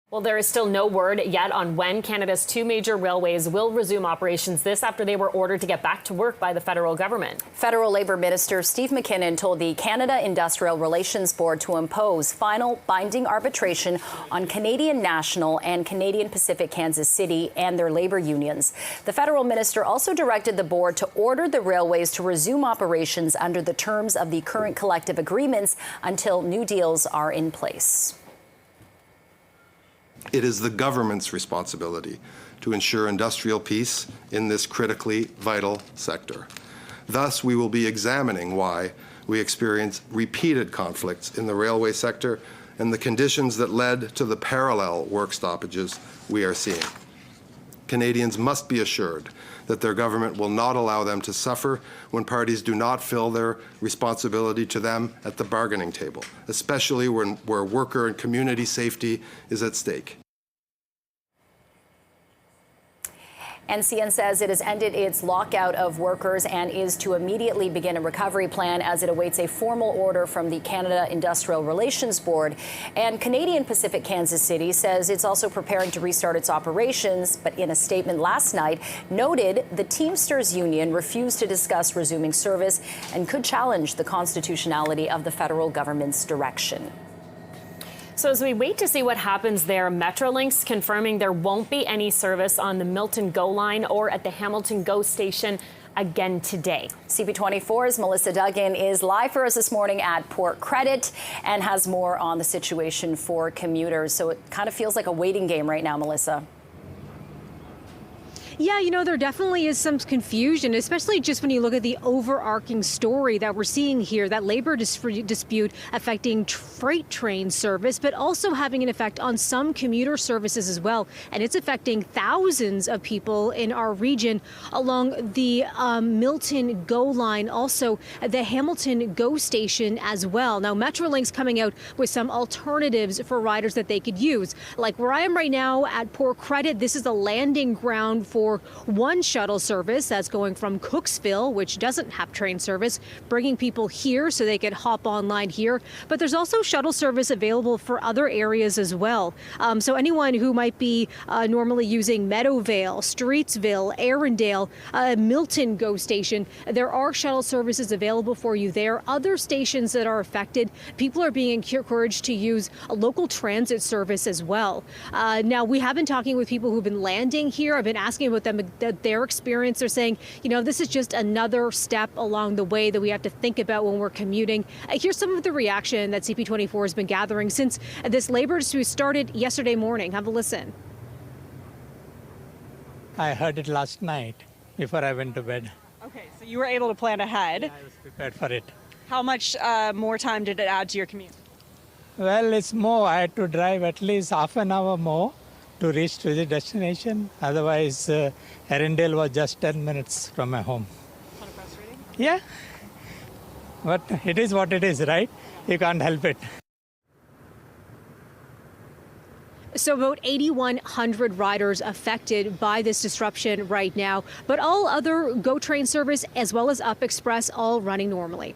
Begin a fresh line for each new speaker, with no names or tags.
Well, there is still no word yet on when Canada's two major railways will resume operations, this after they were ordered to get back to work by the federal government.
Federal Labour Minister Steve McKinnon told the Canada Industrial Relations Board to impose final binding arbitration on Canadian National and Canadian Pacific Kansas City and their labour unions. The federal minister also directed the board to order the railways to resume operations under the terms of the current collective agreements until new deals are in place.
It is the government's responsibility to ensure industrial peace in this critically vital sector. Thus, we will be examining why we experience repeated conflicts in the railway sector and the conditions that led to the parallel work stoppages we are seeing. Canadians must be assured that their government will not allow them to suffer when parties do not fill their responsibility to them at the bargaining table, especially where worker and community safety is at stake.
NCN says it has ended its lockout of workers and is to immediately begin a recovery plan as it awaits a formal order from the Canada Industrial Relations Board. And Canadian Pacific Kansas City says it's also preparing to restart its operations, but in a statement last night noted the Teamsters Union refused to discuss resuming service and could challenge the constitutionality of the federal government's direction.
So as we wait to see what happens there, Metrolinx confirming there won't be any service on the Milton GO line or at the Hamilton GO station again today.
CP24's Melissa Duggan is live for us this morning at Port Credit and has more on the situation for commuters. So it kind of feels like a waiting game right now, Melissa.
Yeah, you know, there definitely is some confusion, especially just when you look at the overarching story that we're seeing here, that labor dispute affecting freight train service, but also having an effect on some commuter services as well. And it's affecting thousands of people in our region along the Milton GO line, also the Hamilton GO station as well. Now, Metrolinx coming out with some alternatives for riders that they could use. Like where I am right now at Port Credit, this is a landing ground for one shuttle service that's going from Cooksville, which doesn't have train service, bringing people here so they can hop online here. But there's also shuttle service available for other areas as well. So anyone who might be normally using Meadowvale, Streetsville, Arundel, Milton GO station, there are shuttle services available for you there. Other stations that are affected, people are being encouraged to use a local transit service as well. Now, we have been talking with people who've been landing here. I've been asking about them, their experience. They're saying, you know, this is just another step along the way that we have to think about when we're commuting. Here's some of the reaction that CP24 has been gathering since this labor dispute started yesterday morning. Have a listen.
I heard it last night before I went to bed.
Okay, so you were able to plan ahead.
Yeah, I was prepared for it.
How much more time did it add to your commute?
Well, it's more. I had to drive at least half an hour more to reach to the destination. Otherwise, Arundel was just 10 minutes from my home.
Kind of frustrating?
Yeah, but it is what it is, right? You can't help it.
So about 8,100 riders affected by this disruption right now, but all other GO train service as well as Up Express all running normally.